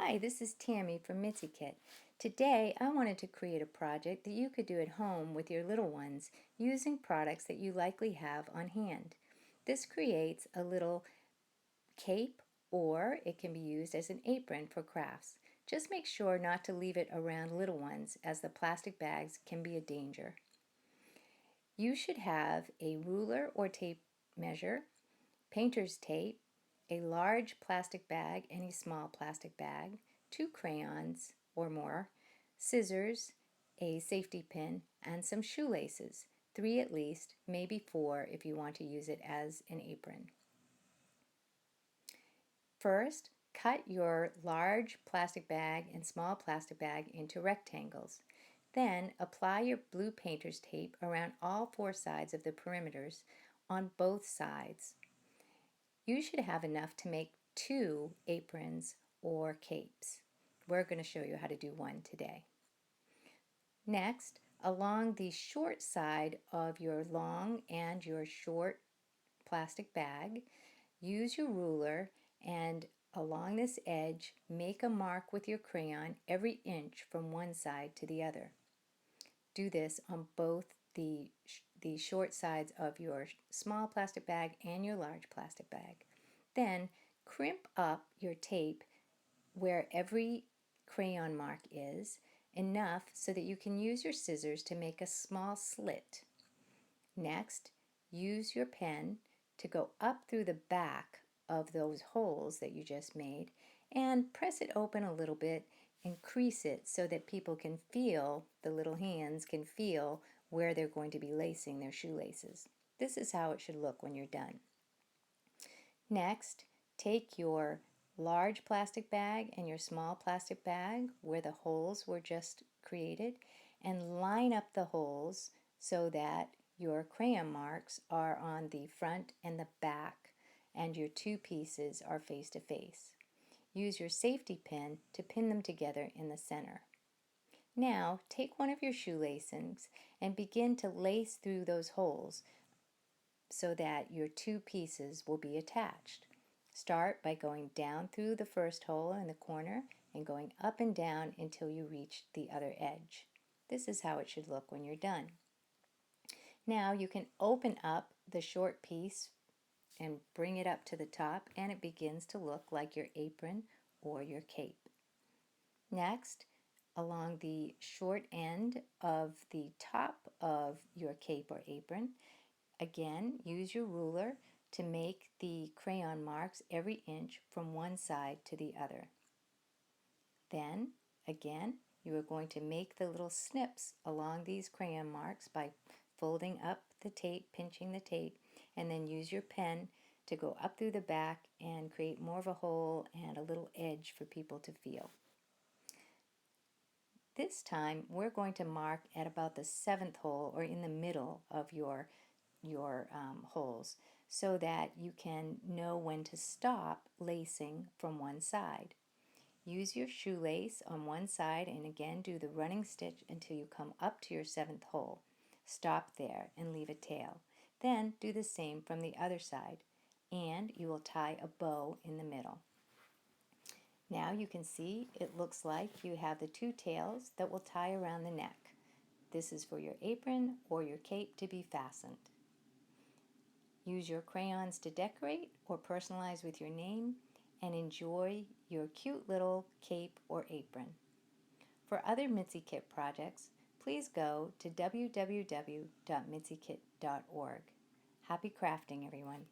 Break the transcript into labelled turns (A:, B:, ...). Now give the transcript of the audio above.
A: Hi, this is Tammy from Mitsy. Today I wanted to create a project that you could do at home with your little ones using products that you likely have on hand. This creates a little cape, or it can be used as an apron for crafts. Just make sure not to leave it around little ones, as the plastic bags can be a danger. You should have a ruler or tape measure, painter's tape, a large plastic bag, any small plastic bag, 2 crayons or more, scissors, a safety pin, and some shoelaces, 3 at least, maybe 4 if you want to use it as an apron. First, cut your large plastic bag and small plastic bag into rectangles. Then apply your blue painter's tape around all 4 sides of the perimeters on both sides. You should have enough to make 2 aprons or capes. We're going to show you how to do one today. Next, along the short side of your long and your short plastic bag, use your ruler and along this edge make a mark with your crayon every inch from one side to the other. Do this on both the short sides of your small plastic bag and your large plastic bag. Then crimp up your tape where every crayon mark is, enough so that you can use your scissors to make a small slit. Next, use your pen to go up through the back of those holes that you just made and press it open a little bit and crease it so that people can feel, the little hands can feel where they're going to be lacing their shoelaces. This is how it should look when you're done. Next, take your large plastic bag and your small plastic bag where the holes were just created and line up the holes so that your crayon marks are on the front and the back and your 2 pieces are face to face. Use your safety pin to pin them together in the center. Now take one of your shoelaces and begin to lace through those holes so that your 2 pieces will be attached. Start by going down through the first hole in the corner and going up and down until you reach the other edge. This is how it should look when you're done. Now you can open up the short piece and bring it up to the top, and it begins to look like your apron or your cape. Next, along the short end of the top of your cape or apron, again, use your ruler to make the crayon marks every inch from one side to the other. Then, again, you are going to make the little snips along these crayon marks by folding up the tape, pinching the tape, and then use your pen to go up through the back and create more of a hole and a little edge for people to feel. This time we're going to mark at about the 7th hole or in the middle of your holes so that you can know when to stop lacing from one side. Use your shoelace on one side and again do the running stitch until you come up to your 7th hole. Stop there and leave a tail. Then do the same from the other side and you will tie a bow in the middle. Now you can see it looks like you have the 2 tails that will tie around the neck. This is for your apron or your cape to be fastened. Use your crayons to decorate or personalize with your name and enjoy your cute little cape or apron. For other Mitsy Kit projects, please go to www.mitsykit.org. Happy crafting, everyone!